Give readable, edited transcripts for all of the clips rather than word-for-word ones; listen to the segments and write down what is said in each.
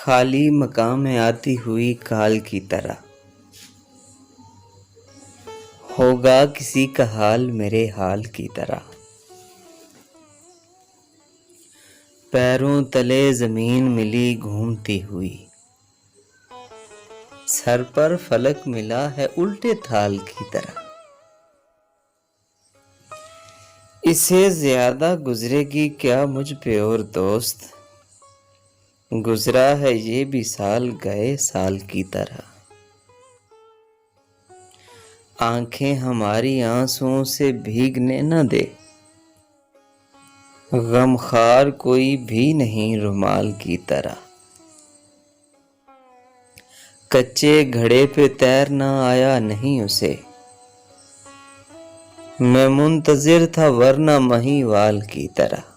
خالی مقام میں آتی ہوئی کال کی طرح ہوگا کسی کا حال میرے حال کی طرح۔ پیروں تلے زمین ملی گھومتی ہوئی، سر پر فلک ملا ہے الٹے تھال کی طرح۔ اس سے زیادہ گزرے گی کیا مجھ پہ اور دوست، گزرا ہے یہ بھی سال گئے سال کی طرح۔ آنکھیں ہماری آنسوؤں سے بھیگنے نہ دے، غم خوار کوئی بھی نہیں رومال کی طرح۔ کچے گھڑے پہ تیرنا آیا نہیں اسے، میں منتظر تھا ورنہ مہیوال کی طرح۔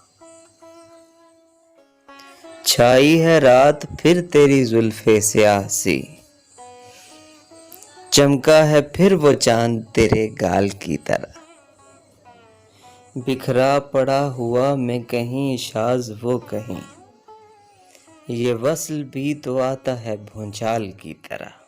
چھائی ہے رات پھر تیری زلفیں سیاہ سی، چمکا ہے پھر وہ چاند تیرے گال کی طرح۔ بکھرا پڑا ہوا میں کہیں شاذ وہ کہیں، یہ وصل بھی تو آتا ہے بھونچال کی طرح۔